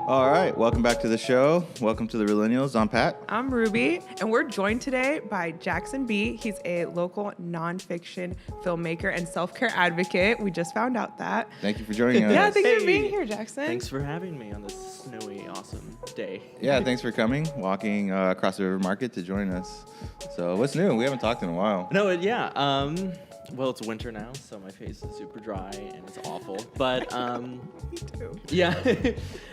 All right, welcome back to the show. Welcome to the Realennials. I'm Pat. I'm Ruby, and we're joined today by Jackson B. He's a local nonfiction filmmaker and self-care advocate. We just found out that. Thank you for joining us. Yeah, thanks for being here, Jackson. Thanks for having me on this snowy, awesome day. Yeah, thanks for coming, walking across the river market to join us. So what's new? We haven't talked in a while. Well, it's winter now, so my face is super dry and it's awful. But Me too. yeah,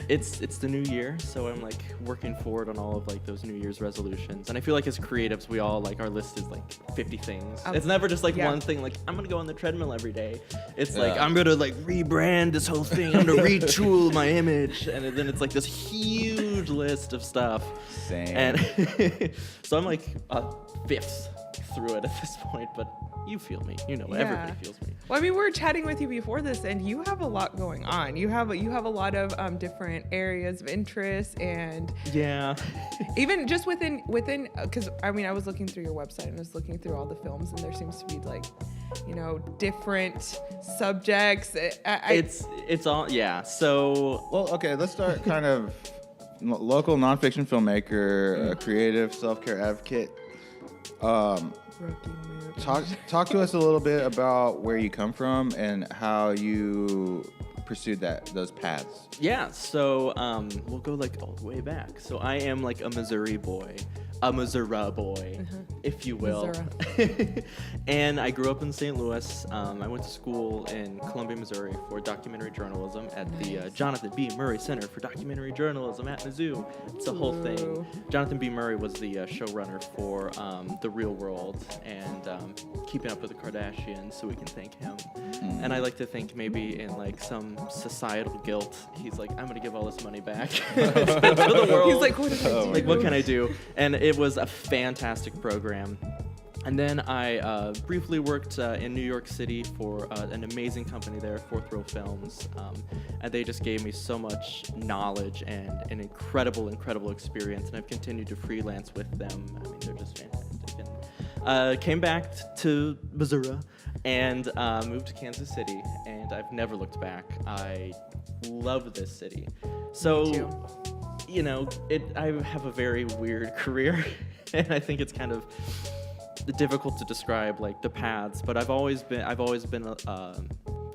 it's the new year, so I'm like working forward on all of like those New Year's resolutions. And I feel like as creatives, we all like our list is like 50 things. It's never just like one thing. Like I'm gonna go on the treadmill every day. It's like I'm gonna like rebrand this whole thing. I'm gonna retool my image, and then it's like this huge list of stuff. Same. And so I'm like a fifth through it at this point, but you feel me. You know, everybody feels me. Well, I mean, we were chatting with you before this, and you have a lot going on. You have a lot of different areas of interest, and even just within, because I mean, I was looking through your website and I was looking through all the films, and there seems to be like, different subjects. It's all So well, okay, let's start kind of local nonfiction filmmaker, a creative self-care advocate. Talk to us a little bit about where you come from and how you pursued those paths. Yeah, so we'll go like all the way back. So I am like a Missouri boy, if you will. And I grew up in St. Louis. I went to school in Columbia, Missouri for documentary journalism at the Jonathan B. Murray Center for Documentary Journalism at Mizzou. It's a whole thing. Jonathan B. Murray was the showrunner for The Real World and Keeping Up with the Kardashians, so we can thank him. And I like to think maybe in like some societal guilt, he's like, I'm gonna give all this money back to the world. He's like, what did I do? Like, what can I do? And it was a fantastic program. And then I briefly worked in New York City for an amazing company there, Fourth Row Films. And they just gave me so much knowledge and an incredible experience. And I've continued to freelance with them. I mean, they're just fantastic. And came back to Missouri and moved to Kansas City. And I've never looked back. I love this city. So, I have a very weird career. And I think it's kind of difficult to describe like the paths, but I've always been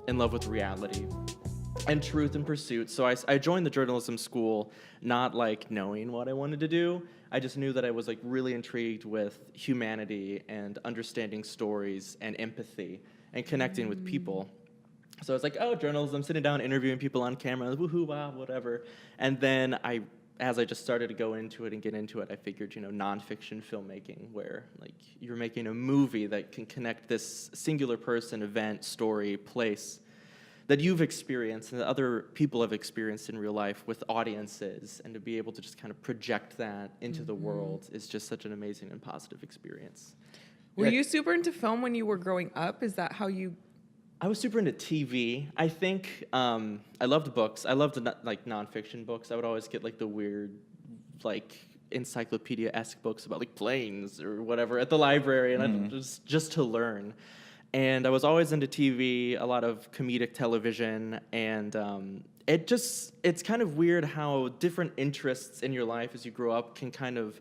in love with reality and truth and pursuit. So I joined the journalism school not like knowing what I wanted to do. I just knew that I was like really intrigued with humanity and understanding stories and empathy and connecting with people. So I was like, oh, journalism, sitting down, interviewing people on camera, woohoo, wow, whatever. And then as I just started to go into it and get into it, I figured, nonfiction filmmaking, where like you're making a movie that can connect this singular person, event, story, place that you've experienced and that other people have experienced in real life with audiences, and to be able to just kind of project that into the world is just such an amazing and positive experience. Were you super into film when you were growing up? Is that how you... I was super into TV. I think I loved books. I loved like nonfiction books. I would always get like the weird, like encyclopedia-esque books about like planes or whatever at the library, and just to learn. And I was always into TV, a lot of comedic television, and it's kind of weird how different interests in your life as you grow up can kind of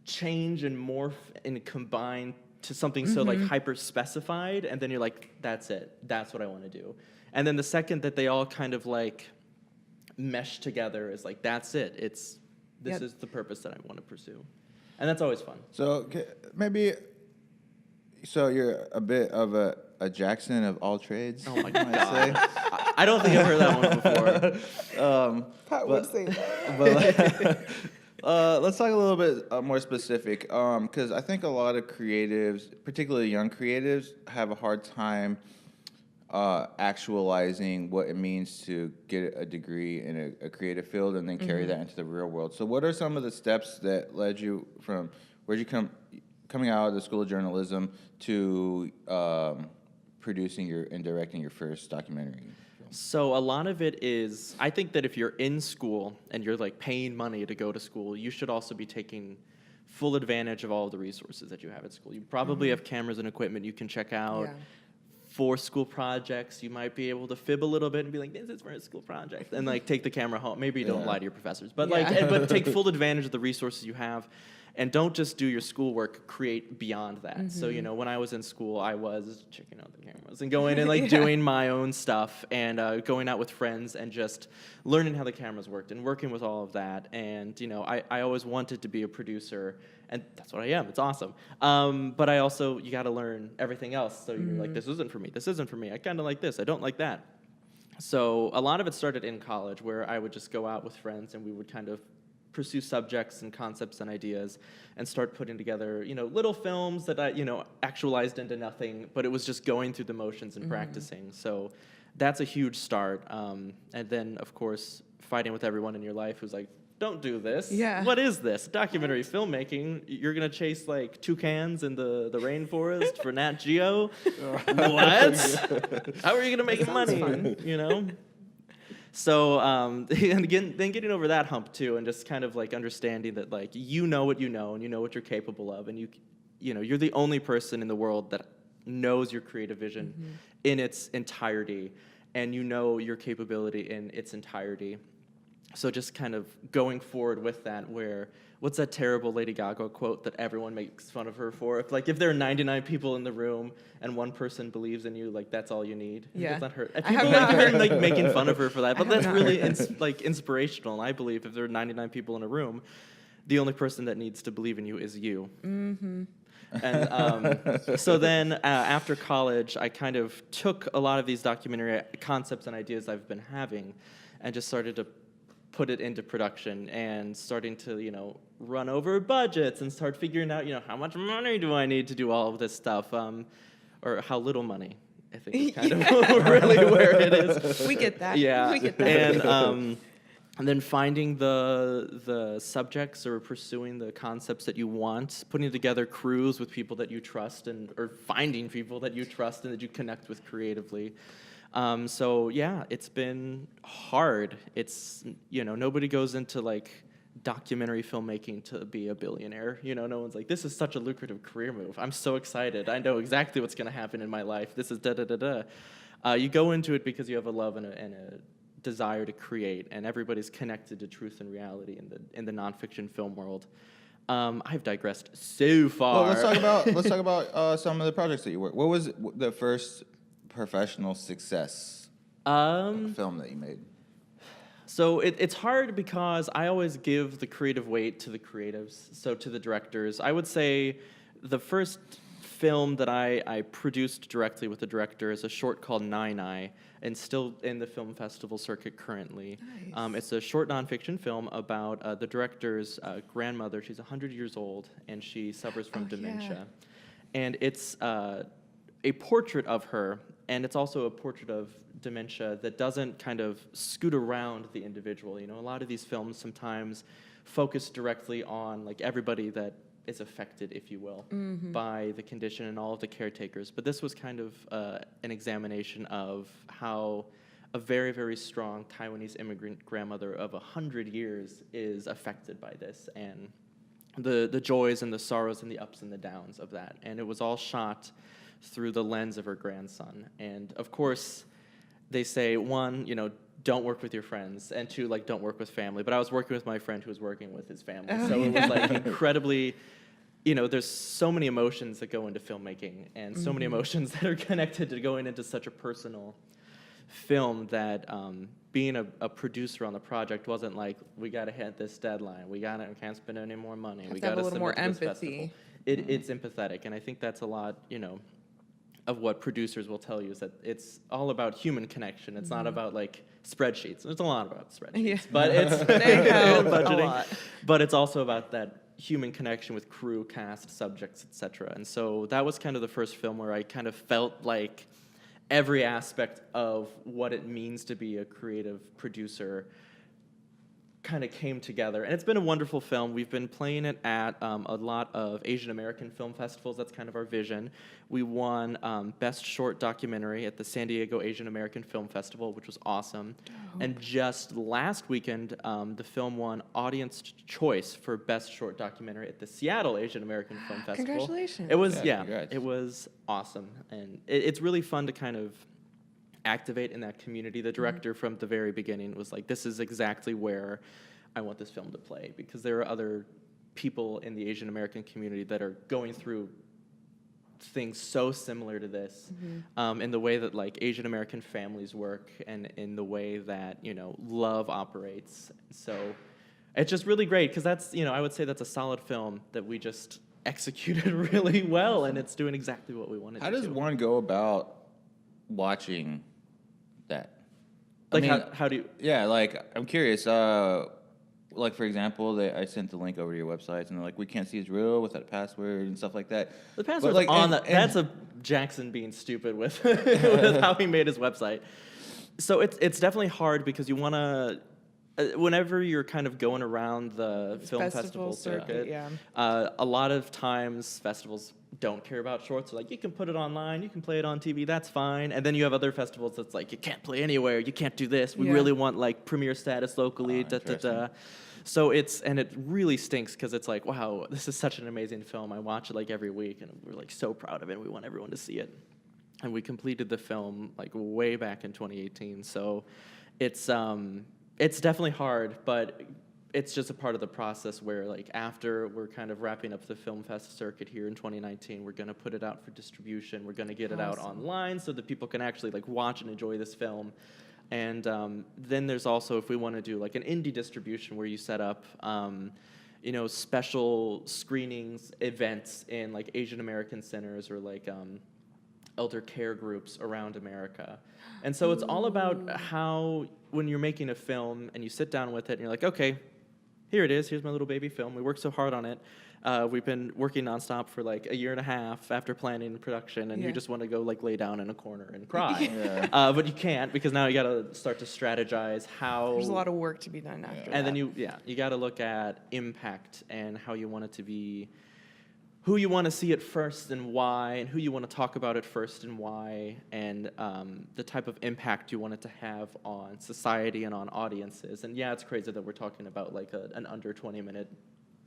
change and morph and combine to something so like hyper specified, and then you're like, that's it, that's what I want to do. And then the second that they all kind of like mesh together is like, that's it, this is the purpose that I want to pursue. And that's always fun. So you're a bit of a Jackson of all trades. Oh my God. I don't think I've heard that one before. Pat would say that. But let's talk a little bit more specific, because I think a lot of creatives, particularly young creatives, have a hard time actualizing what it means to get a degree in a creative field and then carry that into the real world. So what are some of the steps that led you from where'd you coming out of the School of Journalism to producing and directing your first documentary? So a lot of it is, I think that if you're in school and you're like paying money to go to school, you should also be taking full advantage of all of the resources that you have at school. You probably have cameras and equipment you can check out. for school projects, you might be able to fib a little bit and be like, this is for a school project, and like take the camera home. Maybe you don't lie to your professors, but but take full advantage of the resources you have. And don't just do your schoolwork, create beyond that. So, you know, when I was in school, I was checking out the cameras and going and like doing my own stuff and going out with friends and just learning how the cameras worked and working with all of that. And, you know, I always wanted to be a producer, and that's what I am. It's awesome. But I also, you got to learn everything else. So you're like, this isn't for me. This isn't for me. I kind of like this. I don't like that. So a lot of it started in college, where I would just go out with friends and we would kind of pursue subjects and concepts and ideas and start putting together, you know, little films that I, you know, actualized into nothing, but it was just going through the motions and practicing. So that's a huge start. And then, of course, fighting with everyone in your life who's like, don't do this. Yeah. What is this? Documentary filmmaking? You're going to chase, like, toucans in the rainforest for Nat Geo? What? How are you going to make money? Fun. You know? So, and again, then getting over that hump too, and just kind of like understanding that like you know what you know, and you know what you're capable of, and you know you're the only person in the world that knows your creative vision in its entirety, and you know your capability in its entirety. So just kind of going forward with that, where what's that terrible Lady Gaga quote that everyone makes fun of her for? If there are 99 people in the room and one person believes in you, like that's all you need. Yeah, that's not her. People like making fun of her for that, but that's really inspirational. And I believe if there are 99 people in a room, the only person that needs to believe in you is you. Mm-hmm. And so then after college, I kind of took a lot of these documentary concepts and ideas I've been having, and just started to put it into production and starting to, you know, run over budgets and start figuring out, you know, how much money do I need to do all of this stuff, or how little money, I think is kind of really where it is. We get that. Yeah. We get that. And then finding the subjects or pursuing the concepts that you want, putting together crews with people that you trust, or finding people that you trust and that you connect with creatively. So yeah, it's been hard. It's, you know, nobody goes into like documentary filmmaking to be a billionaire. You know, no one's like, this is such a lucrative career move. I'm so excited. I know exactly what's going to happen in my life. This is da-da-da-da. You go into it because you have a love and a desire to create, and everybody's connected to truth and reality in the nonfiction film world. I've digressed so far. Well, let's talk about some of the projects that you worked. What was the first professional success film that you made? So it's hard because I always give the creative weight to the creatives, so to the directors. I would say the first film that I produced directly with the director is a short called Nine Eye, and still in the film festival circuit currently. Nice. It's a short nonfiction film about the director's grandmother. She's 100 years old, and she suffers from dementia. Yeah. And it's a portrait of her, and it's also a portrait of dementia that doesn't kind of scoot around the individual. You know, a lot of these films sometimes focus directly on like everybody that is affected, if you will, by the condition and all of the caretakers. But this was kind of an examination of how a very, very strong Taiwanese immigrant grandmother of 100 years is affected by this, and the joys and the sorrows and the ups and the downs of that. And it was all shot through the lens of her grandson. And of course, they say, one, you know, don't work with your friends, and two, like, don't work with family. But I was working with my friend who was working with his family. So it was like incredibly, you know, there's so many emotions that go into filmmaking, and so many emotions that are connected to going into such a personal film that being a producer on the project wasn't like, we got to hit this deadline, we can't spend any more money, we got to have a little more empathy. It's empathetic, and I think that's a lot, you know, of what producers will tell you, is that it's all about human connection. It's not about like spreadsheets. There's a lot about spreadsheets, but it's budgeting. A lot. But it's also about that human connection with crew, cast, subjects, etc. And so that was kind of the first film where I kind of felt like every aspect of what it means to be a creative producer kind of came together. And it's been a wonderful film. We've been playing it at a lot of Asian American film festivals. That's kind of our vision. We won Best Short Documentary at the San Diego Asian American Film Festival, which was awesome. Dope. And just last weekend, the film won Audience Choice for Best Short Documentary at the Seattle Asian American Film Festival. Congratulations. It was, it was awesome. And it's really fun to kind of activate in that community. The director from the very beginning was like, this is exactly where I want this film to play, because there are other people in the Asian American community that are going through things so similar to this, in the way that like Asian American families work and in the way that, you know, love operates. So it's just really great, because that's, you know, I would say that's a solid film that we just executed really well, and it's doing exactly what we wanted to do. How does one go about watching that? Like, I mean, how do you? Yeah, like, I'm curious. Like, for example, I sent the link over to your websites, and they're like, we can't see it's real without a password and stuff like that. The password's like, on that's a Jackson being stupid with, with how he made his website. So it's definitely hard, because you want to, whenever you're kind of going around the film festival circuit, a lot of times festivals don't care about shorts. They're like, you can put it online, you can play it on TV, that's fine. And then you have other festivals that's like, you can't play anywhere, you can't do this. We really want like premiere status locally. So it really stinks, because it's like, wow, this is such an amazing film. I watch it like every week, and we're like so proud of it. We want everyone to see it. And we completed the film like way back in 2018. So it's definitely hard, but it's just a part of the process where, like, after we're kind of wrapping up the film fest circuit here in 2019, we're going to put it out for distribution. We're going to get it out online so that people can actually like watch and enjoy this film. And then there's also, if we want to do like an indie distribution where you set up, you know, special screenings, events in like Asian American centers or like elder care groups around America. And so it's all about how, when you're making a film and you sit down with it and you're like, okay, here it is, here's my little baby film. We worked so hard on it. We've been working nonstop for like a year and a half after planning and production, and you just want to go like lay down in a corner and cry. But you can't, because now you got to start to strategize how. There's a lot of work to be done after that. And then you got to look at impact and how you want it to be, who you want to see it first and why, and who you want to talk about it first and why, and the type of impact you want it to have on society and on audiences. And yeah, it's crazy that we're talking about like an under 20-minute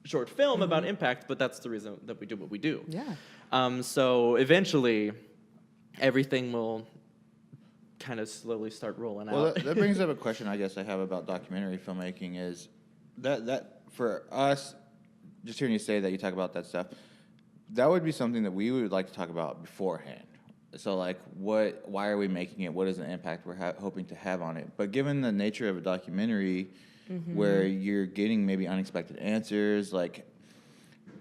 short film about impact, but that's the reason that we do what we do. Yeah. So eventually, everything will kind of slowly start rolling out. Well, that brings up a question I guess I have about documentary filmmaking is that for us, just hearing you say that you talk about that stuff, that would be something that we would like to talk about beforehand. So, like, why are we making it? What is the impact we're hoping to have on it? But given the nature of a documentary, where you're getting maybe unexpected answers, like,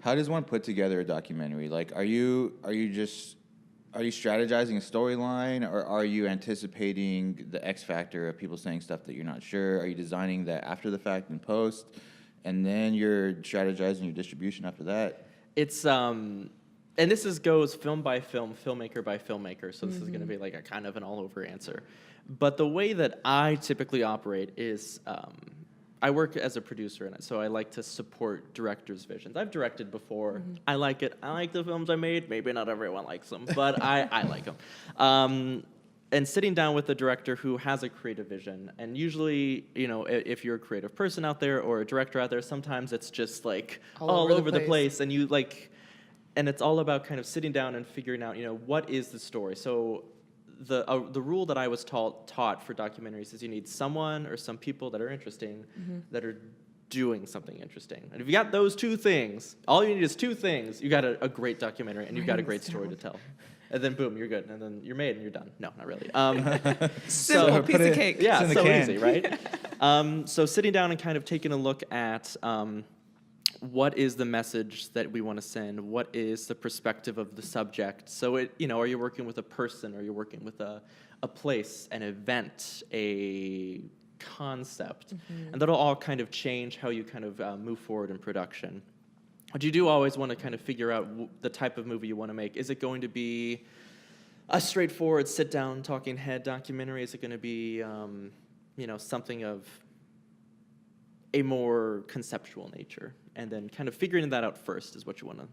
how does one put together a documentary? Like, are you strategizing a storyline, or are you anticipating the X factor of people saying stuff that you're not sure? Are you designing that after the fact in post, and then you're strategizing your distribution after that? It's and this goes film by film, filmmaker by filmmaker, so this is going to be like a kind of an all-over answer. But the way that I typically operate is I work as a producer in it, so I like to support directors' visions. I've directed before. I like it. I like the films I made. Maybe not everyone likes them, but I like them. And sitting down with a director who has a creative vision, and usually, you know, if you're a creative person out there or a director out there, sometimes it's just like all over the place, and you like, and it's all about kind of sitting down and figuring out, you know, what is the story. So the rule that I was taught for documentaries is you need someone or some people that are interesting, that are doing something interesting. And if you got those two things, all you need is two things, you got a great documentary, and you've got a great story to tell. And then boom, you're good, and then you're made and you're done. No, not really. Simple piece of cake. Yeah, so easy, right? So sitting down and kind of taking a look at what is the message that we want to send? What is the perspective of the subject? So are you working with a person? Are you working with a place, an event, a concept? And that'll all kind of change how you kind of move forward in production. But you do always want to kind of figure out the type of movie you want to make. Is it going to be a straightforward sit-down talking head documentary? Is it going to be, something of a more conceptual nature. And then kind of figuring that out first is what you want to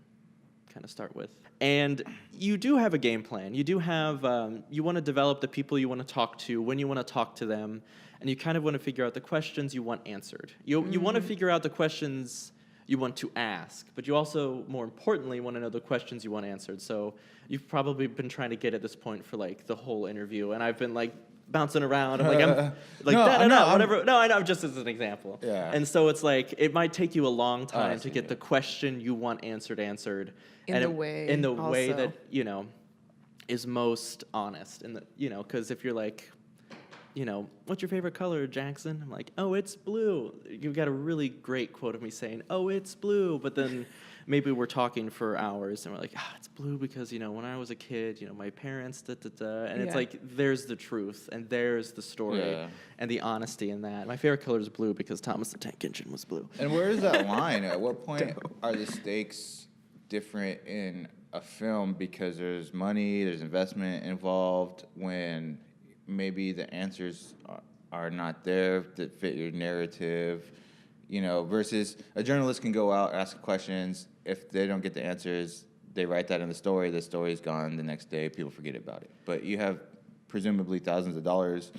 kind of start with. And you do have a game plan. You do have, you want to develop the people you want to talk to, when you want to talk to them, and you kind of want to figure out the questions you want answered. You want to figure out the questions you want to ask, but you also, more importantly, want to know the questions you want answered. So you've probably been trying to get at this point for like the whole interview, and I've been like bouncing around. I'm whatever. No, I know, just as an example. Yeah. And so it's like, it might take you a long time to get the question you want answered. In the way that, you know, is most honest. And, you know, because if you're like, you know, what's your favorite color, Jackson? I'm like, oh, it's blue. You've got a really great quote of me saying, oh, it's blue. But then maybe we're talking for hours and we're like, it's blue because, you know, when I was a kid, you know, my parents, And it's like, there's the truth and there's the story and the honesty in that. My favorite color is blue because Thomas the Tank Engine was blue. And where is that line? At what point are the stakes different in a film because there's money, there's investment involved, when maybe the answers are not there that fit your narrative, you know, versus a journalist can go out, ask questions. If they don't get the answers, they write that in the story's gone the next day, people forget about it. But you have presumably thousands of dollars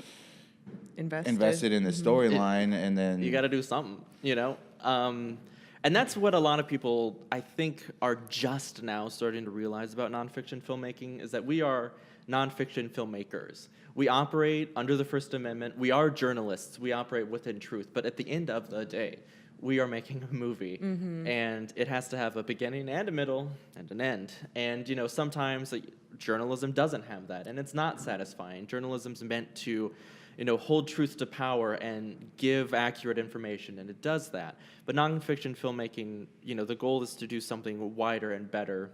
invested in the storyline, and then you got to do something, you know? And that's what a lot of people, I think, are just now starting to realize about nonfiction filmmaking, is that we are nonfiction filmmakers. We operate under the First Amendment. We are journalists. We operate within truth. But at the end of the day, we are making a movie, and it has to have a beginning and a middle and an end. And, you know, sometimes journalism doesn't have that, and it's not satisfying. Journalism's meant to, you know, hold truth to power and give accurate information, and it does that. But nonfiction filmmaking, you know, the goal is to do something wider and better.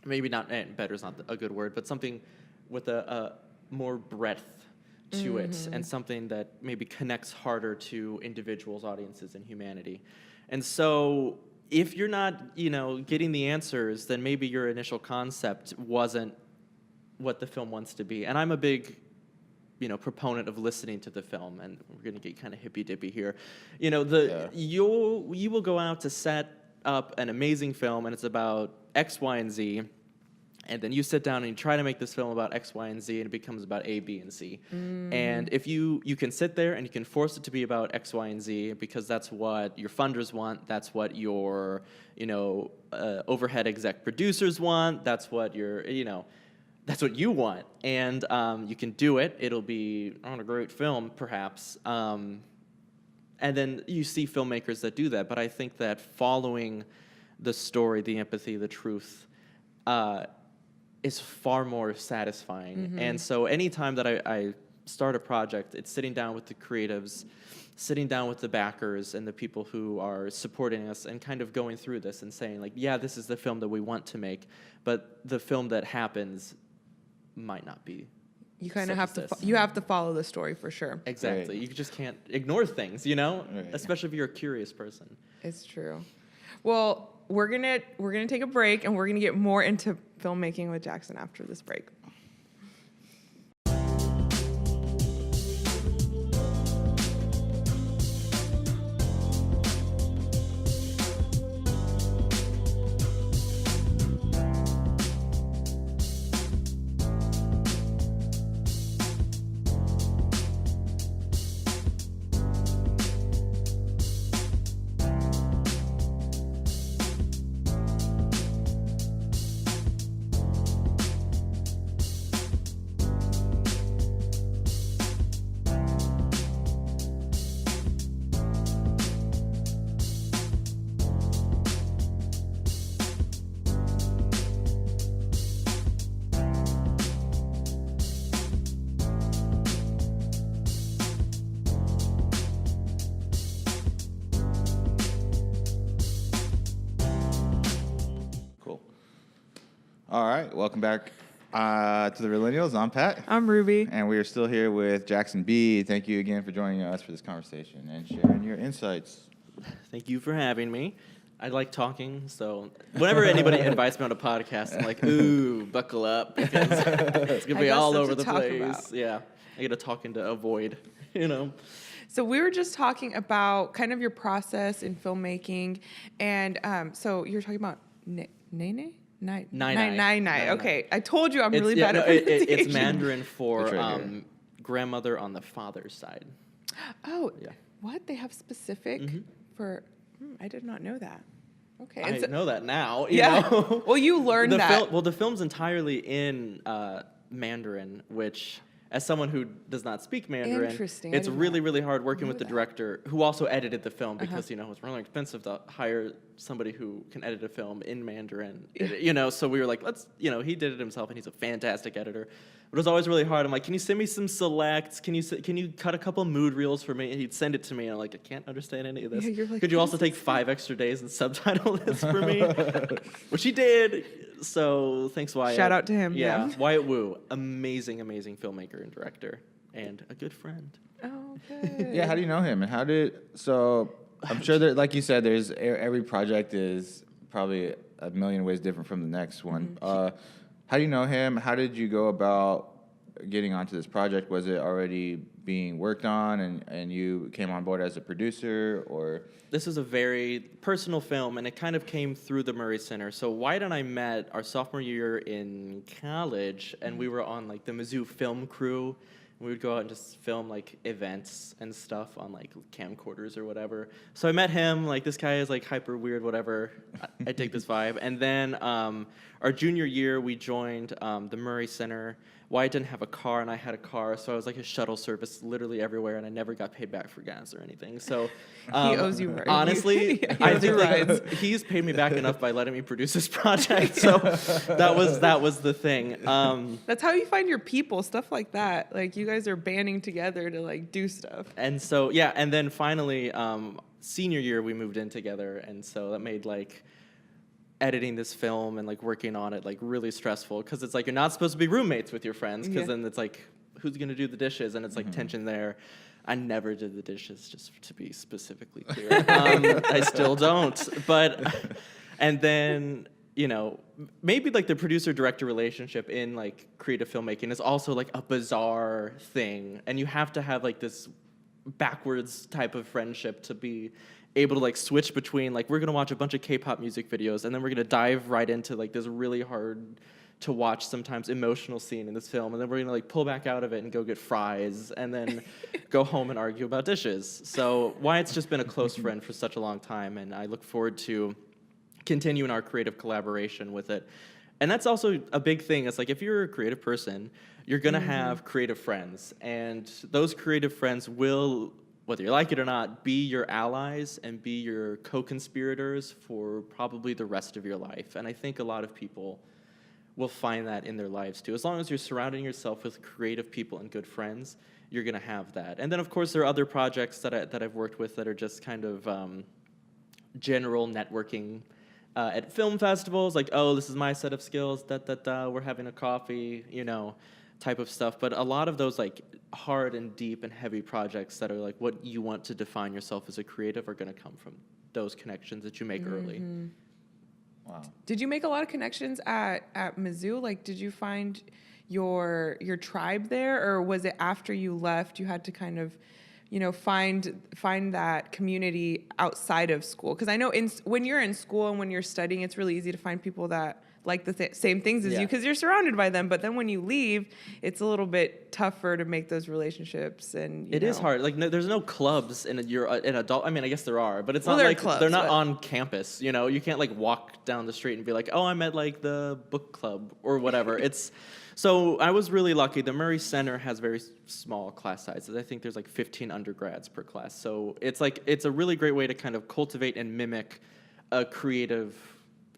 Maybe not, and better is not a good word, but something with a more breadth to it, and something that maybe connects harder to individuals, audiences, and humanity. And so if you're not, you know, getting the answers, then maybe your initial concept wasn't what the film wants to be. And I'm a big, you know, proponent of listening to the film, and we're going to get kind of hippy-dippy here. You know, you will go out to set up an amazing film, and it's about X, Y, and Z, and then you sit down and you try to make this film about X, Y, and Z, and it becomes about A, B, and C. And if you can sit there and you can force it to be about X, Y, and Z because that's what your funders want, that's what your, you know, overhead exec producers want, that's what your, you know, that's what you want. And you can do it. It'll be on a great film, perhaps. And then you see filmmakers that do that. But I think that following the story, the empathy, the truth, is far more satisfying. And so anytime that I start a project, it's sitting down with the creatives, sitting down with the backers and the people who are supporting us and kind of going through this and saying, like, yeah, this is the film that we want to make, but the film that happens might not be. You kind of have to you have to follow the story for sure. Exactly. Right. You just can't ignore things, you know, especially if you're a curious person. It's true. Well, we're gonna take a break, and we're gonna get more into filmmaking with Jackson after this break. All right, welcome back to the Realennials. I'm Pat. I'm Ruby. And we are still here with Jackson B. Thank you again for joining us for this conversation and sharing your insights. Thank you for having me. I like talking, so whenever anybody invites me on a podcast, I'm like, ooh, buckle up, because it's going to be all over the place. About. Yeah, I get to talk into a void, you know. So we were just talking about kind of your process in filmmaking, and so you're talking about Nene? Nai. Okay, I told you I'm really bad at pronunciation. It's Mandarin for grandmother on the father's side. Oh, yeah. What? They have specific for... I did not know that. Okay. I know that now. You yeah. know? Well, you learned that. The film's entirely in Mandarin, which... As someone who does not speak Mandarin, it's really, really hard working with the director who also edited the film because, you know, it's really expensive to hire somebody who can edit a film in Mandarin. You know, so we were like, let's, you know, he did it himself and he's a fantastic editor. But it was always really hard. I'm like, can you send me some selects? Can you cut a couple mood reels for me? And he'd send it to me and I'm like, I can't understand any of this. Yeah, like, could you also take 5 extra days and subtitle this for me? Which he did. So thanks, Wyatt. Shout out to him. Yeah, Wyatt Wu, amazing director and director, and a good friend. Oh, good. Yeah, how do you know him? And so I'm sure that, like you said, there's every project is probably a million ways different from the next one. How do you know him? How did you go about getting onto this project? Was it already being worked on and you came on board as a producer, or? This is a very personal film, and it kind of came through the Murray Center. So Wyatt and I met our sophomore year in college, and we were on like the Mizzou film crew. We would go out and just film like events and stuff on like camcorders or whatever. So I met him, like this guy is like hyper weird, whatever. I dig this vibe. And then our junior year, we joined the Murray Center. Wyatt didn't have a car, and I had a car, so I was like a shuttle service literally everywhere, and I never got paid back for gas or anything. So he owes you money. Honestly, I think like, he's paid me back enough by letting me produce this project. So that was the thing. That's how you find your people, stuff like that. Like you guys are banding together to like do stuff. And so yeah, and then finally senior year we moved in together, and so that made like editing this film and like working on it like really stressful because it's like you're not supposed to be roommates with your friends because then it's like who's gonna do the dishes, and it's like tension there. I never did the dishes, just to be specifically clear. I still don't, but and then you know maybe like the producer-director relationship in like creative filmmaking is also like a bizarre thing, and you have to have like this backwards type of friendship to be able to like switch between like we're gonna watch a bunch of K-pop music videos and then we're gonna dive right into like this really hard to watch sometimes emotional scene in this film, and then we're gonna like pull back out of it and go get fries and then go home and argue about dishes. So Wyatt's just been a close friend for such a long time, and I look forward to continuing our creative collaboration with it. And that's also a big thing. It's like if you're a creative person, you're gonna have creative friends, and those creative friends will, whether you like it or not, be your allies and be your co-conspirators for probably the rest of your life. And I think a lot of people will find that in their lives too. As long as you're surrounding yourself with creative people and good friends, you're gonna have that. And then of course there are other projects that I've worked with that are just kind of general networking at film festivals, like, oh, this is my set of skills, we're having a coffee, you know, type of stuff. But a lot of those like hard and deep and heavy projects that are like what you want to define yourself as a creative are going to come from those connections that you make early. Wow. Did you make a lot of connections at Mizzou? Like, did you find your tribe there, or was it after you left you had to kind of, you know, find that community outside of school? Because I know when you're in school and when you're studying, it's really easy to find people that like the same things as you because you're surrounded by them. But then when you leave, it's a little bit tougher to make those relationships. And it is hard. Like there's no clubs in an adult. I mean, I guess there are, but it's not like clubs, they're not on campus. You know, you can't like walk down the street and be like, oh, I'm at like the book club or whatever. So I was really lucky. The Murray Center has very small class sizes. I think there's like 15 undergrads per class. So it's a really great way to kind of cultivate and mimic a creative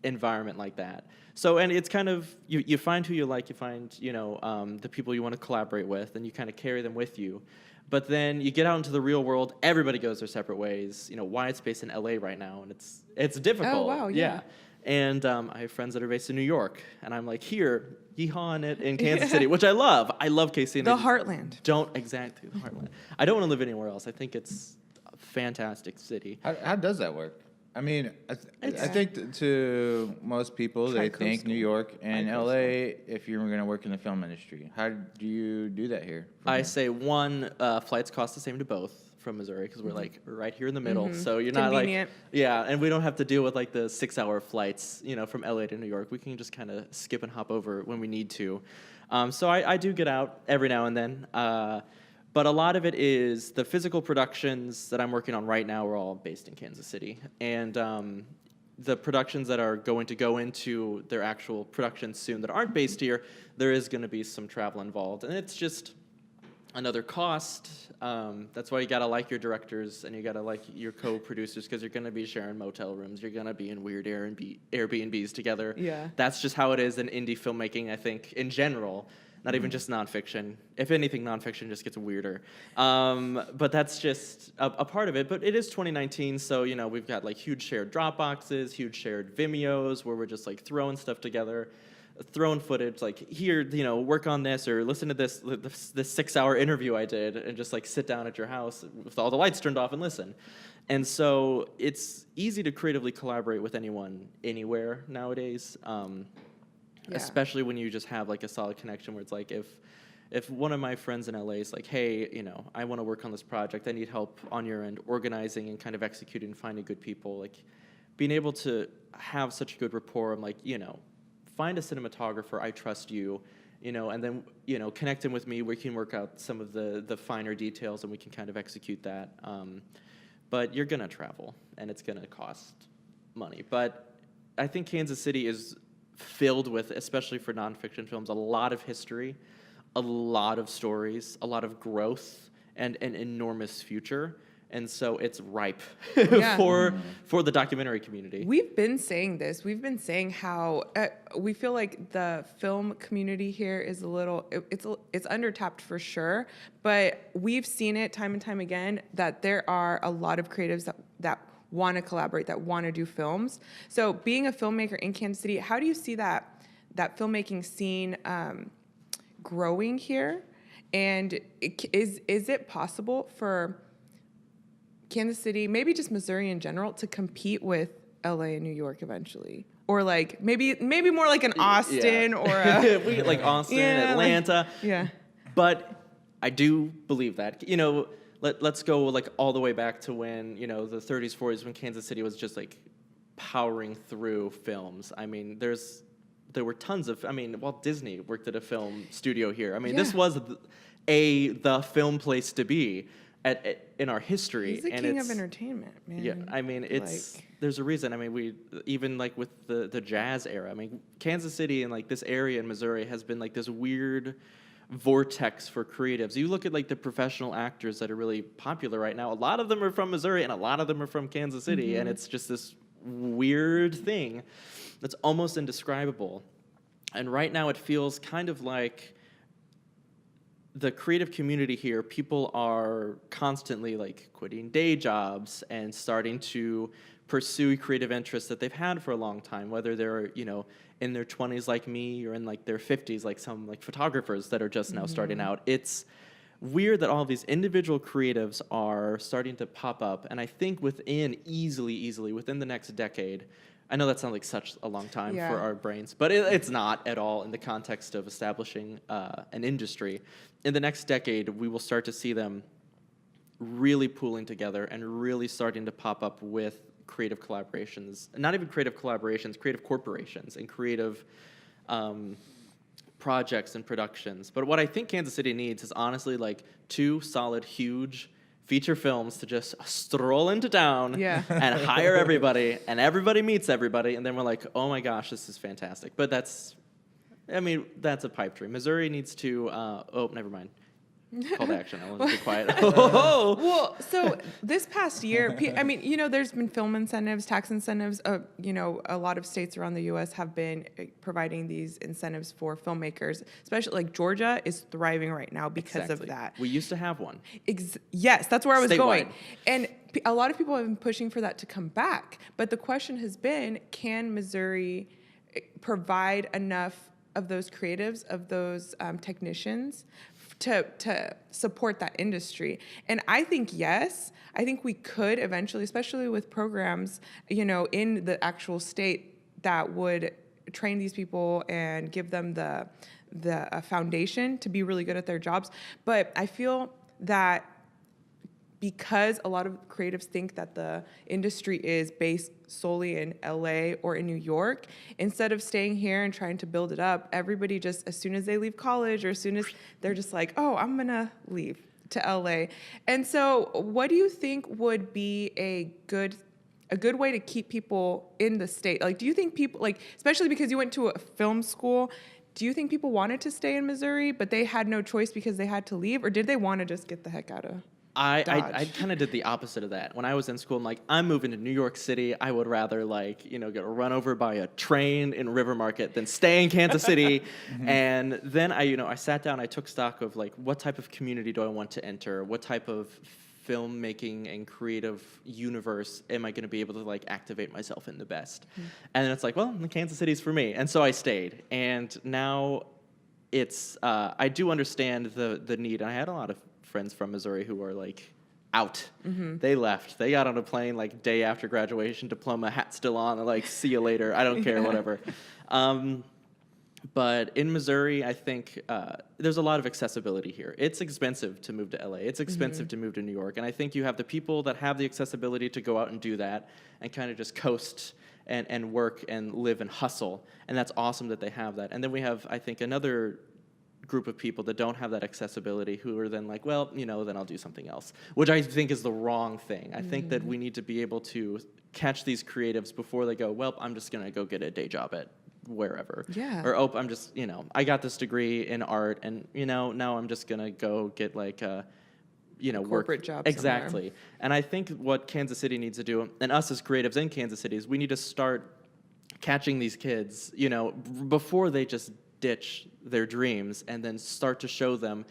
environment like that. So, and it's kind of, you find who you like, you find, you know, the people you want to collaborate with, and you kind of carry them with you. But then you get out into the real world, everybody goes their separate ways. You know, Wyatt's based in LA right now, and it's difficult. Oh, wow, yeah. And I have friends that are based in New York, and I'm like, here, yeehaw it in Kansas City, which I love. I love KC. The heartland. Exactly, the heartland. I don't want to live anywhere else. I think it's a fantastic city. How does that work? I mean, I think to most people, they think New York and LA if you're going to work in the film industry. How do you do that here? I say, one, flights cost the same to both from Missouri because we're like right here in the middle. So you're not Convenient. like, and we don't have to deal with like the 6-hour flights, from LA to New York. We can just kind of skip and hop over when we need to. So I do get out every now and then. But a lot of it is the physical productions that I'm working on right now are all based in Kansas City. And the productions that are going to go into their actual productions soon that aren't based here, there is going to be some travel involved. And it's just another cost. That's why you got to like your directors and you got to like your co-producers because you're going to be sharing motel rooms. You're going to be in weird Airbnbs together. Yeah. That's just how it is in indie filmmaking, I think, in general. Not even just nonfiction. If anything, nonfiction just gets weirder. But that's just a part of it. But it is 2019, so we've got like huge shared Dropboxes, huge shared Vimeos, where we're just like throwing stuff together, throwing footage. Like here, work on this or listen to this 6-hour interview I did, and just like sit down at your house with all the lights turned off and listen. And so it's easy to creatively collaborate with anyone, anywhere nowadays. Especially when you just have like a solid connection where it's like if one of my friends in LA is like, hey, I want to work on this project, I need help on your end organizing and kind of executing and finding good people, like being able to have such a good rapport. I'm like, find a cinematographer, I trust you, and then, connect him with me. We can work out some of the finer details and we can kind of execute that. But you're going to travel and it's going to cost money. But I think Kansas City is filled with, especially for nonfiction films, a lot of history, a lot of stories, a lot of growth, and an enormous future. And so it's ripe for the documentary community. We've been saying this. We've been saying how we feel like the film community here is it's undertapped for sure, but we've seen it time and time again that there are a lot of creatives that want to collaborate, that want to do films. So being a filmmaker in Kansas City, how do you see that filmmaking scene growing here? And is it possible for Kansas City, maybe just Missouri in general, to compete with LA and New York eventually? Or like maybe more like an Austin or we get like Austin, Atlanta. But I do believe that. Let's go like all the way back to when, the 30s, 40s, when Kansas City was just like powering through films. I mean, there were tons of, Walt Disney worked at a film studio here. This was the film place to be in our history. He's the king of entertainment, man. Yeah, there's a reason. We even like with the jazz era. Kansas City and like this area in Missouri has been like this weird vortex for creatives. You look at like the professional actors that are really popular right now. A lot of them are from Missouri and a lot of them are from Kansas City, and it's just this weird thing that's almost indescribable. And right now it feels kind of like the creative community here, people are constantly like quitting day jobs and starting to pursue creative interests that they've had for a long time, whether they're, in their 20s like me or in like their 50s, like some like photographers that are just now starting out. It's weird that all of these individual creatives are starting to pop up. And I think easily within the next decade, I know that sounds like such a long time for our brains, but it's not at all in the context of establishing an industry. In the next decade, we will start to see them really pooling together and really starting to pop up with creative collaborations. Not even creative collaborations, creative corporations and creative projects and productions. But what I think Kansas City needs is honestly like 2 solid, huge feature films to just stroll into town and hire everybody, and everybody meets everybody, and then we're like, oh my gosh, this is fantastic. But that's a pipe dream. Missouri needs to, never mind. Call to action. I want to be quiet. Well, so this past year, there's been film incentives, tax incentives. A lot of states around the U.S. have been providing these incentives for filmmakers, especially like Georgia is thriving right now because of that. We used to have one. Yes, that's where I was going. Statewide. And a lot of people have been pushing for that to come back. But the question has been, can Missouri provide enough of those creatives, of those technicians to support that industry? And I think yes. I think we could eventually, especially with programs, in the actual state that would train these people and give them the foundation to be really good at their jobs. But I feel that because a lot of creatives think that the industry is based solely in LA or in New York, instead of staying here and trying to build it up, everybody just, as soon as they leave college or as soon as they're just like, oh, I'm gonna leave to LA. And so what do you think would be a good way to keep people in the state? Like, do you think people, like, especially because you went to a film school, do you think people wanted to stay in Missouri, but they had no choice because they had to leave? Or did they want to just get the heck out of I kind of did the opposite of that. When I was in school, I'm like, I'm moving to New York City. I would rather, like, you know, get run over by a train in River Market than stay in Kansas City. And then I sat down, I took stock of, like, what type of community do I want to enter? What type of filmmaking and creative universe am I going to be able to, like, activate myself in the best? And then it's like, well, Kansas City's for me. And so I stayed. And now it's, I do understand the need. I had a lot of friends from Missouri who are, like, out. They left. They got on a plane, like, day after graduation, diploma, hat still on. They're like, see you later. I don't care, whatever. But in Missouri, I think there's a lot of accessibility here. It's expensive to move to LA. It's expensive to move to New York. And I think you have the people that have the accessibility to go out and do that and kind of just coast and work and live and hustle. And that's awesome that they have that. And then we have, I think, another group of people that don't have that accessibility who are then like, well, you know, then I'll do something else, which I think is the wrong thing. I think that we need to be able to catch these creatives before they go, well, I'm just going to go get a day job at wherever. Yeah. Or, oh, I'm just, you know, I got this degree in art and, you know, now I'm just going to go get, like, you know, corporate work. job Exactly. somewhere. And I think what Kansas City needs to do, and us as creatives in Kansas City, is we need to start catching these kids, you know, before they just ditch their dreams, and then start to show them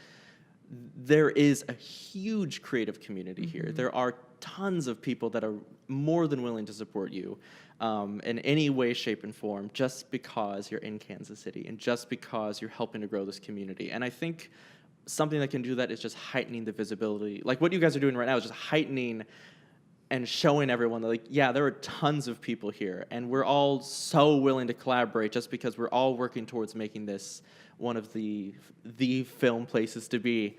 there is a huge creative community here. There are tons of people that are more than willing to support you in any way, shape, and form, just because you're in Kansas City and just because you're helping to grow this community. And I think something that can do that is just heightening the visibility. Like what you guys are doing right now is just heightening and showing everyone that, like, yeah, there are tons of people here, and we're all so willing to collaborate just because we're all working towards making this one of the film places to be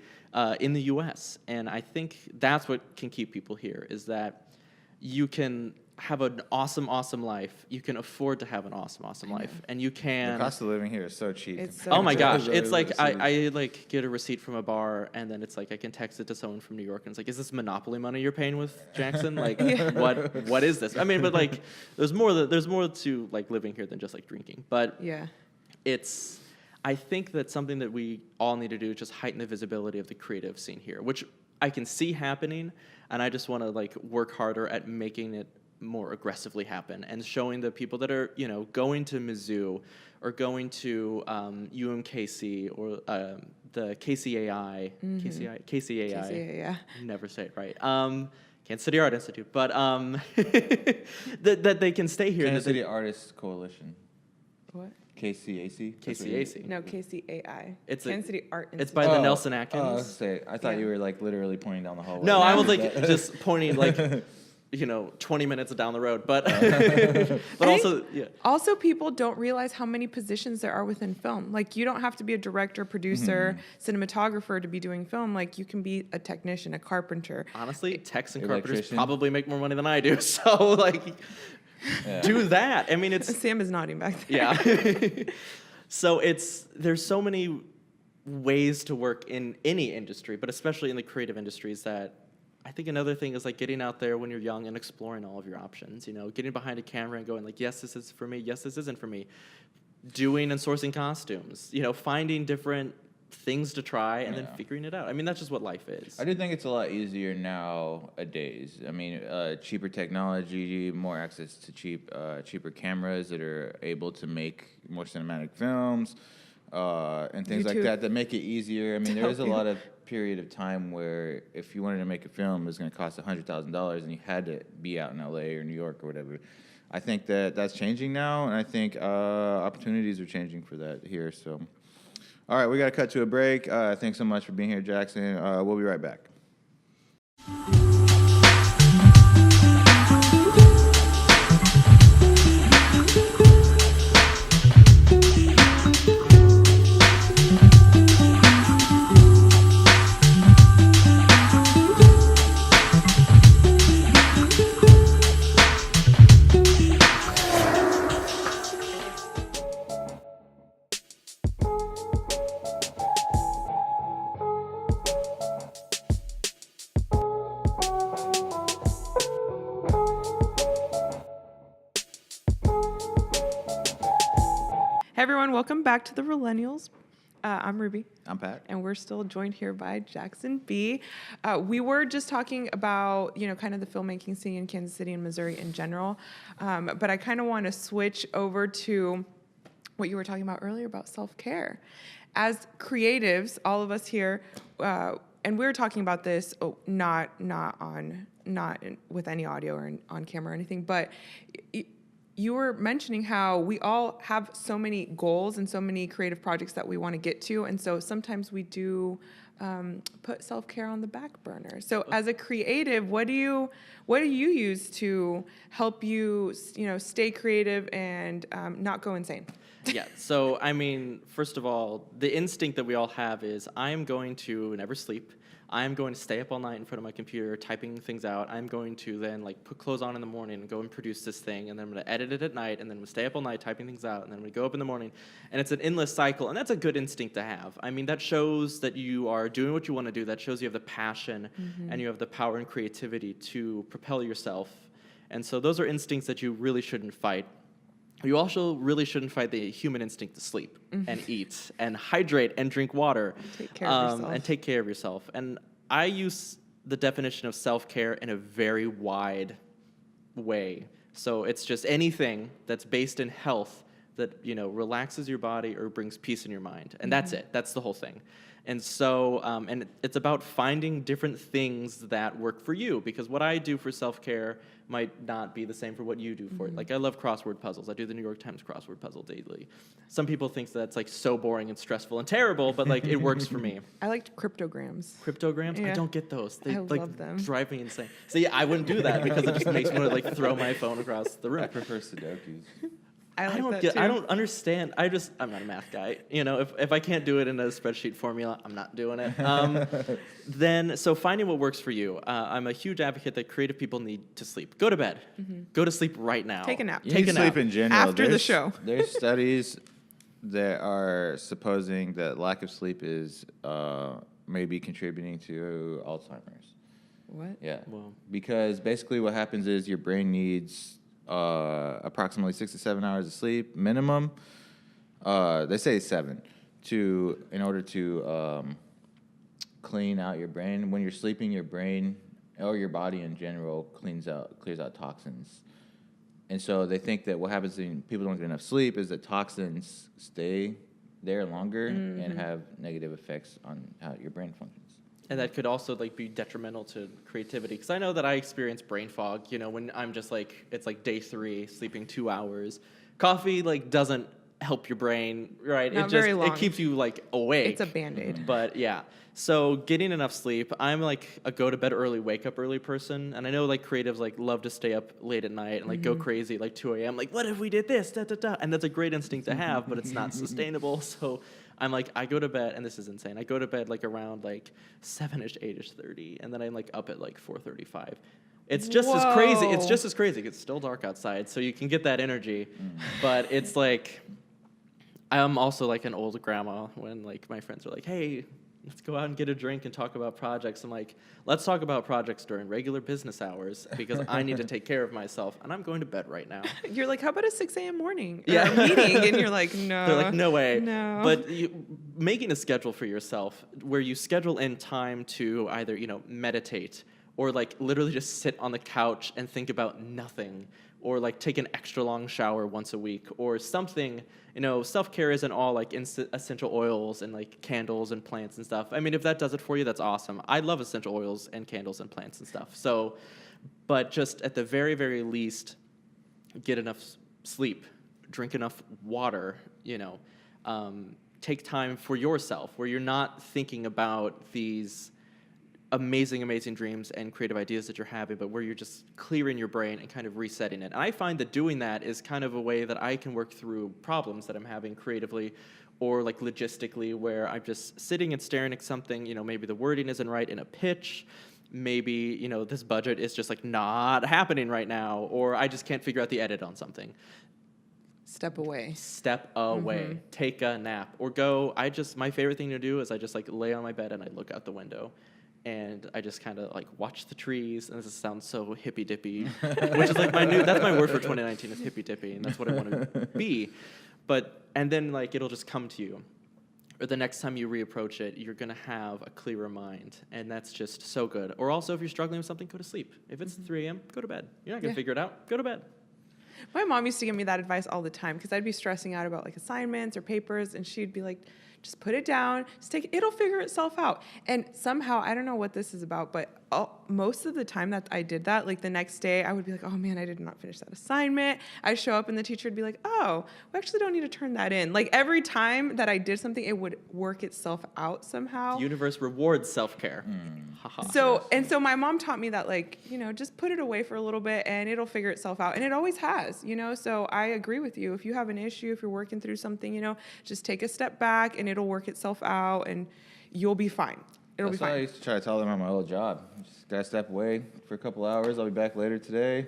in the U.S. And I think that's what can keep people here, is that you can have an awesome, awesome life. You can afford to have an awesome, awesome life, and you can. The cost of living here is so cheap. It's so Oh my cheap. gosh, it's like I like get a receipt from a bar, and then it's like I can text it to someone from New York, and it's like, is this Monopoly money you're paying with, Jackson? Like, what is this? I mean, but like, there's more to like living here than just like drinking. But Yeah. it's, I think that something that we all need to do is just heighten the visibility of the creative scene here, which I can see happening, and I just want to like work harder at making it more aggressively happen and showing the people that are, you know, going to Mizzou or going to UMKC or the KCAI, KCAI, yeah. never say it right, Kansas City Art Institute, but that they can stay here. Kansas City Artists Coalition. What? KCAC? KCAC. No, KCAI. It's Kansas City Art Institute. It's by the Nelson Atkins. I thought Yeah. you were like literally pointing down the hallway. No, I was like just pointing like, you know, 20 minutes down the road, but but also, yeah. Also, people don't realize how many positions there are within film. Like, you don't have to be a director, producer, cinematographer to be doing film. Like, you can be a technician, a carpenter. Honestly, techs and carpenters Electrician. probably make more money than I do, so like, do that. I mean, it's Sam is nodding back there. yeah. So there's so many ways to work in any industry, but especially in the creative industries, that I think another thing is like getting out there when you're young and exploring all of your options, you know, getting behind a camera and going like, yes, this is for me. Yes, this isn't for me. Doing and sourcing costumes, you know, finding different things to try and then figuring it out. I mean, that's just what life is. I do think it's a lot easier nowadays. I mean, cheaper technology, more access to cheaper cameras that are able to make more cinematic films, and things like that make it easier. I mean, there is a lot of period of time where if you wanted to make a film, it was going to cost $100,000, and you had to be out in LA or New York or whatever. I think that's changing now, and I think opportunities are changing for that here. So, all right, we got to cut to a break. Thanks so much for being here, Jackson. We'll be right back. Hey everyone, welcome back to the Realennials. I'm Ruby. I'm Pat. And we're still joined here by Jackson B. We were just talking about, kind of the filmmaking scene in Kansas City and Missouri in general. But I kind of want to switch over to what you were talking about earlier about self-care. As creatives, all of us here, and we were talking about this, not with any audio or on camera or anything, but you were mentioning how we all have so many goals and so many creative projects that we want to get to, and so sometimes we do put self-care on the back burner. So as a creative, what do you use to help you stay creative and not go insane? Yeah, so I mean, first of all, the instinct that we all have is I'm going to never sleep. I'm going to stay up all night in front of my computer typing things out. I'm going to then put clothes on in the morning and go and produce this thing, and then I'm going to edit it at night, and then I'm going to stay up all night typing things out, and then I'm going to go up in the morning. And it's an endless cycle, and that's a good instinct to have. I mean, that shows that you are doing what you want to do. That shows you have the passion and you have the power and creativity to propel yourself. And so those are instincts that you really shouldn't fight. You also really shouldn't fight the human instinct to sleep and eat and hydrate and drink water. Take care of yourself. And take care of yourself. And I use the definition of self-care in a very wide way. So it's just anything that's based in health that, relaxes your body or brings peace in your mind. And that's it. That's the whole thing. And so, and it's about finding different things that work for you, because what I do for self-care might not be the same for what you do for it. Like, I love crossword puzzles. I do the New York Times crossword puzzle daily. Some people think that's so boring and stressful and terrible, but it works for me. I liked cryptograms. Cryptograms? Yeah. I don't get those. They I love them. drive me insane. So yeah, I wouldn't do that because it just makes me want to throw my phone across the room. I prefer Sudokus. I don't understand. I'm not a math guy. If I can't do it in a spreadsheet formula, I'm not doing it. So finding what works for you. I'm a huge advocate that creative people need to sleep. Go to bed. Go to sleep right now. Take a nap. Take a nap. Sleep in general. After the show. There's studies that are supposing that lack of sleep is maybe contributing to Alzheimer's. What? Yeah. Wow. Because basically what happens is your brain needs approximately 6 to 7 hours of sleep minimum. They say 7 in order to clean out your brain. When you're sleeping, your brain or your body in general clears out toxins. And so they think that what happens when people don't get enough sleep is that toxins stay there longer and have negative effects on how your brain functions. And that could also be detrimental to creativity, because I know that I experience brain fog. When I'm just it's day 3, sleeping 2 hours. Coffee doesn't help your brain, right? Not very long. It keeps you awake. It's a Band-Aid. But yeah, so getting enough sleep. I'm a go to bed early, wake up early person, and I know creatives love to stay up late at night and go crazy 2 a.m. What if we did this? Da, da, da. And that's a great instinct to have, but it's not sustainable. So I'm I go to bed, and this is insane. I go to bed around 7ish, 8ish, 30, and then I'm up at 4:35. It's just as crazy. It's just as crazy. It's still dark outside, so you can get that energy, but it's I'm also an old grandma when my friends are hey, let's go out and get a drink and talk about projects. I'm let's talk about projects during regular business hours because I need to take care of myself, and I'm going to bed right now. You're how about a 6 a.m. morning meeting? And you're no. They're no way. No. But making a schedule for yourself where you schedule in time to either, meditate or literally just sit on the couch and think about nothing, or take an extra long shower once a week or something. Self-care isn't all essential oils and candles and plants and stuff. I mean, if that does it for you, that's awesome. I love essential oils and candles and plants and stuff. So, but just at the very, very least, get enough sleep, drink enough water, take time for yourself where you're not thinking about these amazing dreams and creative ideas that you're having, but where you're just clearing your brain and kind of resetting it. And I find that doing that is kind of a way that I can work through problems that I'm having creatively or logistically, where I'm just sitting and staring at something, maybe the wording isn't right in a pitch, maybe, this budget is just not happening right now, or I just can't figure out the edit on something. Step away. Take a nap, or go. My favorite thing to do is I just lay on my bed and I look out the window. And I just kind of watch the trees, and this sounds so hippy dippy, which is that's my word for 2019 is hippy dippy, and that's what I want to be. And then like it'll just come to you. Or the next time you reapproach it, you're going to have a clearer mind. And that's just so good. Or also, if you're struggling with something, go to sleep. If it's 3 a.m., go to bed. You're not going to figure it out. Go to bed. My mom used to give me that advice all the time because I'd be stressing out about like assignments or papers, and she'd be like, just put it down, it'll figure itself out. And somehow, I don't know what this is about, but most of the time that I did that, like the next day, I would be like, oh man, I did not finish that assignment. I'd show up and the teacher would be like, oh, we actually don't need to turn that in. Like every time that I did something, it would work itself out somehow. The universe rewards self-care. So my mom taught me that, like, just put it away for a little bit and it'll figure itself out. And it always has, so I agree with you. If you have an issue, if you're working through something, just take a step back and it'll work itself out and you'll be fine. It'll be fine. I used to try to tell them at my old job. Just gotta step away for a couple hours. I'll be back later today.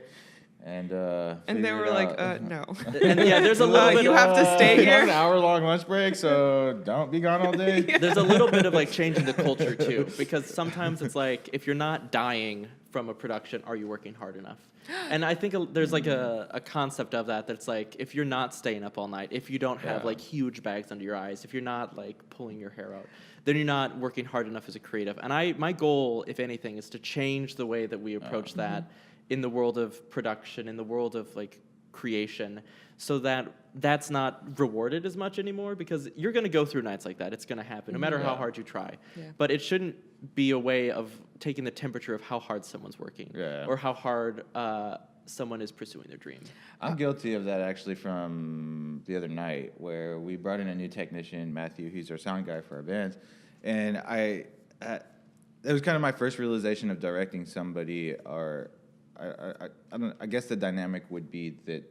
And they were like, no. And yeah, there's a little bit. You have to stay here. An hour-long lunch break, so don't be gone all day. There's a little bit of like changing the culture too, because sometimes it's like if you're not dying from a production, are you working hard enough? And I think there's like a concept of that's like if you're not staying up all night, if you don't have like huge bags under your eyes, if you're not like pulling your hair out, then you're not working hard enough as a creative. And my goal, if anything, is to change the way that we approach that in the world of production, in the world of like creation, so that that's not rewarded as much anymore, because you're going to go through nights like that. It's going to happen no matter how hard you try. Yeah. But it shouldn't be a way of taking the temperature of how hard someone's working or how hard someone is pursuing their dream. I'm guilty of that actually from the other night where we brought in a new technician, Matthew. He's our sound guy for our bands. And it was kind of my first realization of directing somebody, or I guess the dynamic would be that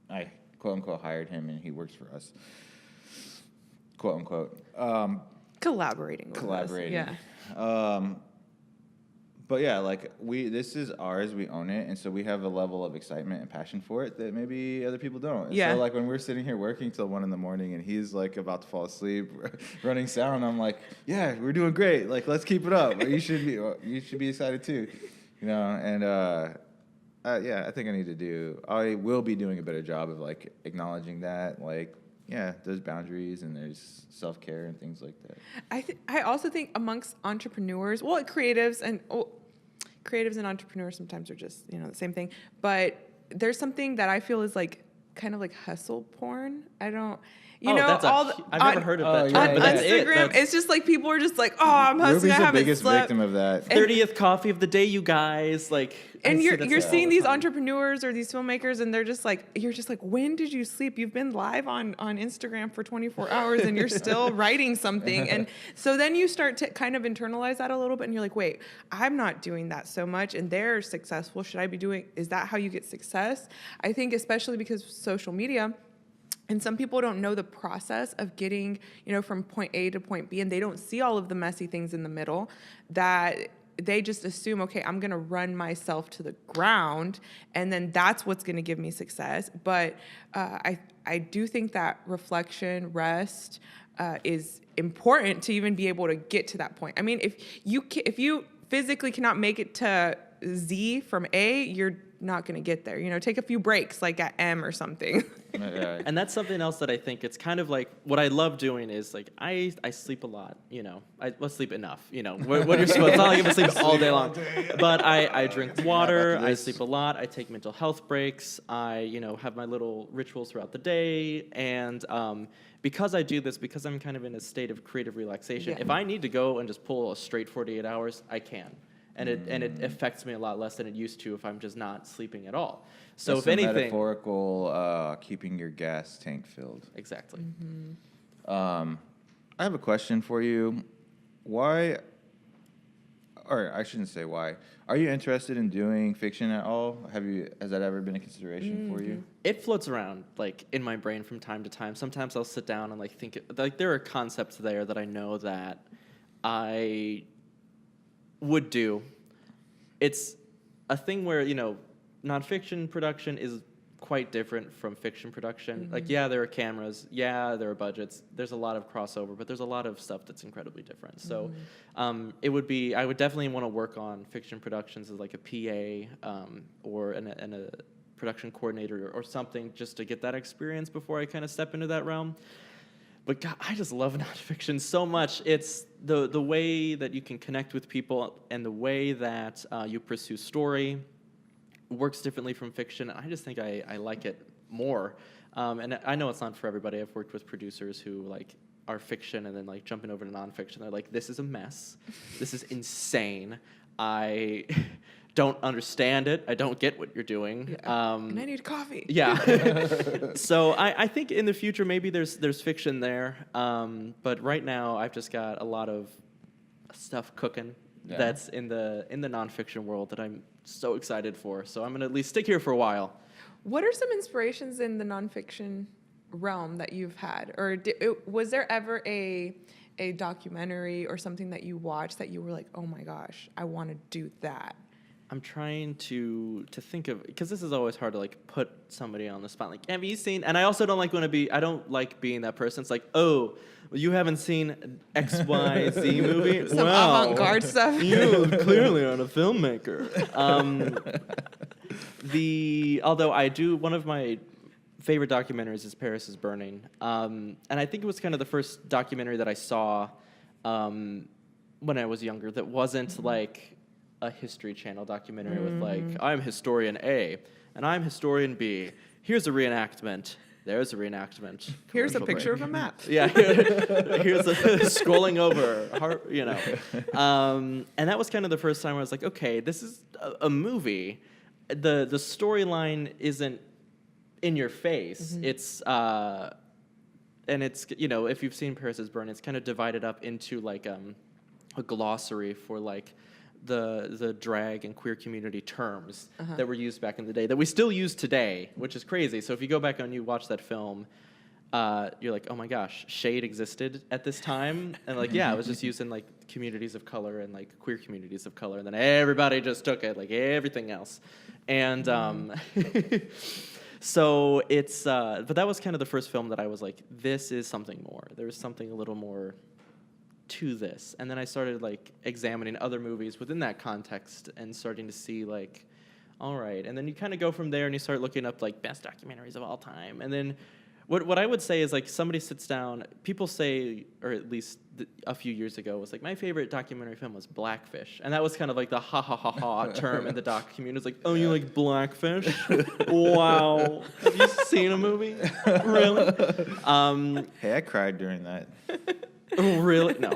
I quote unquote hired him and he works for us, quote unquote. Collaborating. Yeah. But yeah, like this is ours, we own it, and so we have a level of excitement and passion for it that maybe other people don't. And so like when we're sitting here working till 1 a.m. and he's like about to fall asleep running sound, I'm like, yeah, we're doing great. Like let's keep it up. You should be excited too, And I think I will be doing a better job of like acknowledging that, like. Yeah, there's boundaries and there's self-care and things like that. I also think amongst entrepreneurs, creatives and entrepreneurs sometimes are just, the same thing. But there's something that I feel is like kind of like hustle porn. I don't, I've never heard of that term, on but Instagram, it's just like people are just like, oh, I'm hustling. Ruby's the biggest victim of that. 30th coffee of the day, you guys. Like, and you're seeing these entrepreneurs or these filmmakers, and they're just like, you're just like, when did you sleep? You've been live on Instagram for 24 hours, and you're still writing something. And so then you start to kind of internalize that a little bit, and you're like, wait, I'm not doing that so much, and they're successful. Should I be doing? Is that how you get success? I think especially because of social media. And some people don't know the process of getting, from point A to point B, and they don't see all of the messy things in the middle, that they just assume, okay, I'm going to run myself to the ground, and then that's what's going to give me success. But I do think that reflection, rest, is important to even be able to get to that point. I mean, if you physically cannot make it to Z from A, you're not going to get there. Take a few breaks, like at M or something. And that's something else that I think it's kind of like what I love doing is like I sleep a lot. I sleep enough. What you're supposed. It's not like I'm gonna sleep all day long, but I drink water. I sleep a lot. I take mental health breaks. I have my little rituals throughout the day, and because I do this, because I'm kind of in a state of creative relaxation. If I need to go and just pull a straight 48 hours, I can. And it affects me a lot less than it used to if I'm just not sleeping at all. So that's if anything, metaphorical, keeping your gas tank filled. Exactly. Mm-hmm. I have a question for you. Why, or I shouldn't say why. Are you interested in doing fiction at all? Has that ever been a consideration for you? It floats around like in my brain from time to time. Sometimes I'll sit down and like think like there are concepts there that I know that I would do. It's a thing where, nonfiction production is quite different from fiction production. Mm-hmm. Like, there are cameras, there are budgets, there's a lot of crossover, but there's a lot of stuff that's incredibly different. So I would definitely want to work on fiction productions as like a PA or production coordinator or something just to get that experience before I kind of step into that realm. But God, I just love nonfiction so much. It's the way that you can connect with people and the way that you pursue story works differently from fiction. I just think I like it more. And I know it's not for everybody. I've worked with producers who like are fiction and then like jumping over to nonfiction. They're like, this is a mess. This is insane. I don't understand it. I don't get what you're doing. Yeah. And I need coffee. Yeah. So I think in the future maybe there's fiction there. But right now I've just got a lot of stuff cooking that's in the nonfiction world that I'm so excited for. So I'm gonna at least stick here for a while. What are some inspirations in the nonfiction realm that you've had? Or was there ever a documentary or something that you watched that you were like, oh my gosh, I want to do that? I'm trying to think of, because this is always hard to like put somebody on the spot. Like, have you seen? And I also don't like being that person. It's like, oh, you haven't seen X, Y, Z movie? Some avant-garde stuff. You clearly aren't a filmmaker. Although I do, one of my favorite documentaries is Paris is Burning. And I think it was kind of the first documentary that I saw when I was younger that wasn't like a History Channel documentary with like, I'm historian A and I'm historian B. Here's a reenactment. There's a reenactment. Here's a picture of a map. Yeah. Here's scrolling over, you know. And that was kind of the first time I was like, okay, this is a movie. The storyline isn't in your face. It's and it's, you know, if you've seen Paris is Burning, it's kind of divided up into like a glossary for like the drag and queer community terms that were used back in the day that we still use today, which is crazy. So if you go back and you watch that film, you're like, oh my gosh, shade existed at this time, and like, yeah, it was just used in like communities of color and like queer communities of color, and then everybody just took it like everything else, and so it's but that was kind of the first film that I was like, this is something more. There's something a little more to this. And then I started like examining other movies within that context and starting to see like, all right. And then you kind of go from there and you start looking up like best documentaries of all time. And then what I would say is like somebody sits down, people say, or at least a few years ago was like, my favorite documentary film was Blackfish. And that was kind of like the ha ha ha ha term in the doc community. It's like, oh, you like Blackfish? Wow. Have you seen a movie? Really? Hey, I cried during that. Oh, really? No.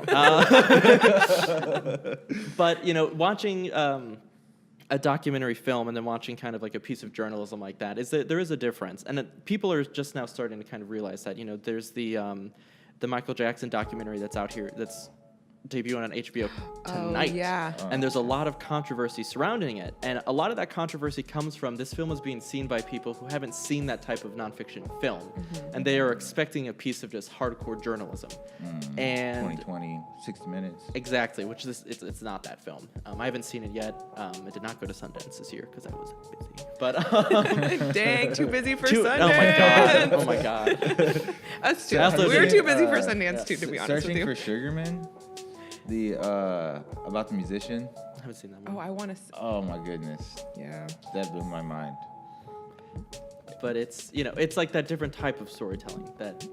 But, you know, watching a documentary film and then watching kind of like a piece of journalism like that, is that there is a difference. And people are just now starting to kind of realize that, you know, there's the Michael Jackson documentary that's out here that's debuting on HBO tonight. Oh, yeah. And there's a lot of controversy surrounding it. And a lot of that controversy comes from this film is being seen by people who haven't seen that type of nonfiction film. And they are expecting a piece of just hardcore journalism. And 2020, 60 Minutes. Exactly, which is it's not that film. I haven't seen it yet. It did not go to Sundance this year because I was busy. But dang, too busy for Sundance. Oh my god. Us too. We're too busy for Sundance too, to be honest with you. Searching for Sugarman. The about the musician. I haven't seen that one. Oh, I want to. Oh my goodness. Yeah. That blew my mind. But it's, you know, it's like that different type of storytelling that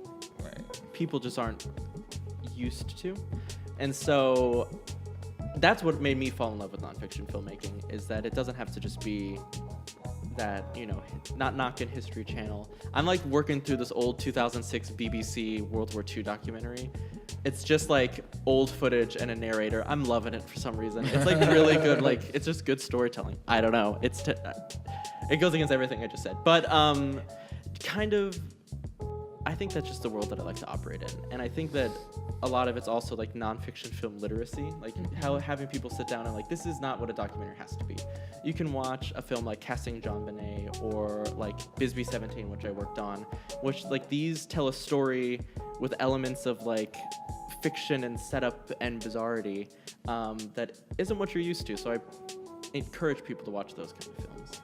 people just aren't used to. And so that's what made me fall in love with nonfiction filmmaking, is that it doesn't have to just be that, you know, not knocking History Channel. I'm like working through this old 2006 BBC World War II documentary. It's just like old footage and a narrator. I'm loving it for some reason. It's like really good, like it's just good storytelling. I don't know. It goes against everything I just said. But kind of, I think that's just the world that I like to operate in. And I think that a lot of it's also like nonfiction film literacy, like how having people sit down and like, this is not what a documentary has to be. You can watch a film like Casting John Bonet or like Bisbee 17, which I worked on, which like these tell a story with elements of like fiction and setup and bizarrety that isn't what you're used to. So I encourage people to watch those kind of films.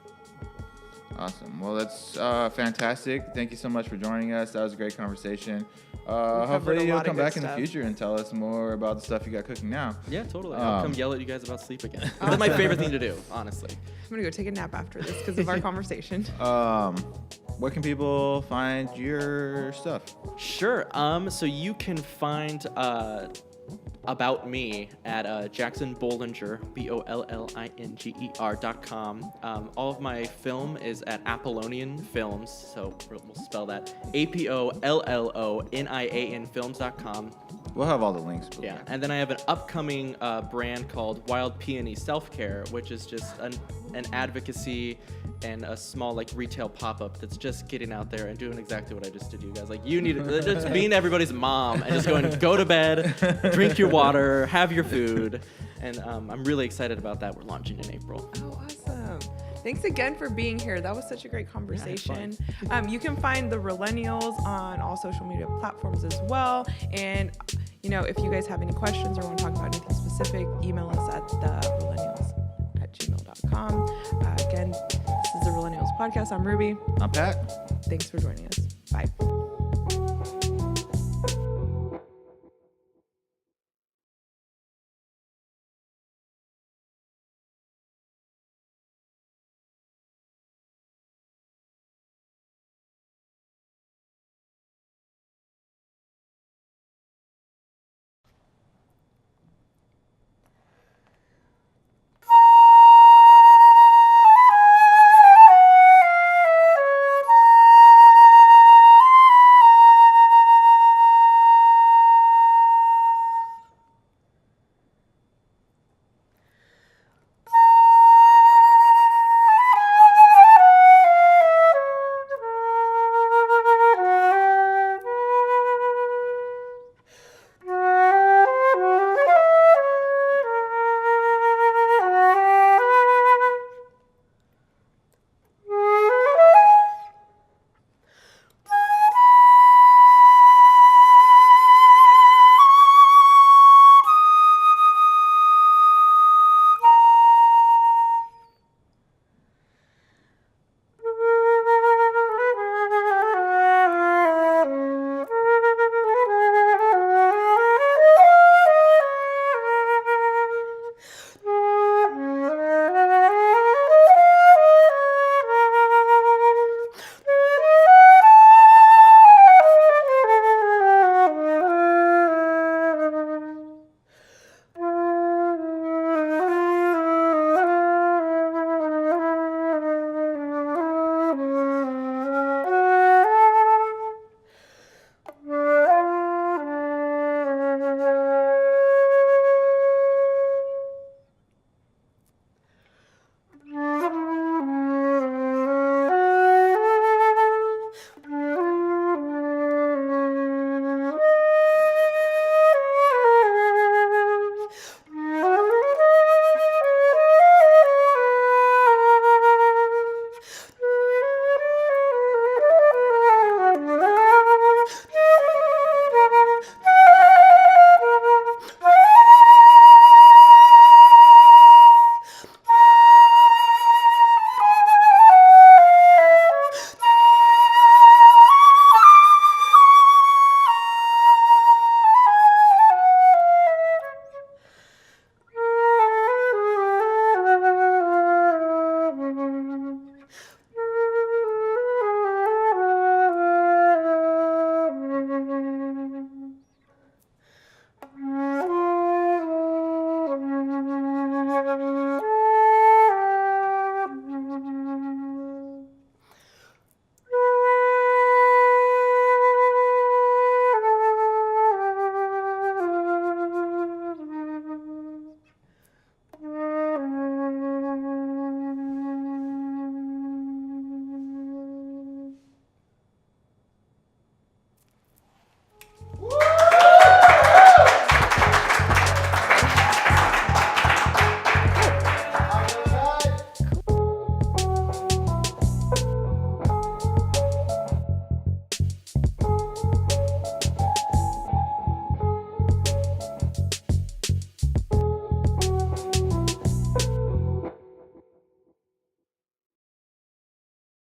Awesome. Well, that's fantastic. Thank you so much for joining us. That was a great conversation. Hopefully you'll come back in the future and tell us more about the stuff you got cooking now. Yeah, totally. I'll come yell at you guys about sleep again. That's my favorite thing to do, honestly. I'm going to go take a nap after this because of our conversation. Where can people find your stuff? Sure. So you can find about me at Jackson Bollinger, BOLLINGER.com. All of my film is at Apollonian Films, so we'll spell that APOLLONIAN Films.com. We'll have all the links below. Yeah, and then I have an upcoming brand called Wild Peony Self Care, which is just an advocacy and a small like retail pop-up that's just getting out there and doing exactly what I just did to you guys. Like you need to just being everybody's mom and just going go to bed, drink your water, have your food, and I'm really excited about that. We're launching in April. Oh, awesome. Thanks again for being here. That was such a great conversation. You can find the Realennials on all social media platforms as well. And, you know, if you guys have any questions or want to talk about anything specific, email us at therealennials@gmail.com. Again, this is the Realennials Podcast. I'm Ruby. I'm Pat. Thanks for joining us. Bye.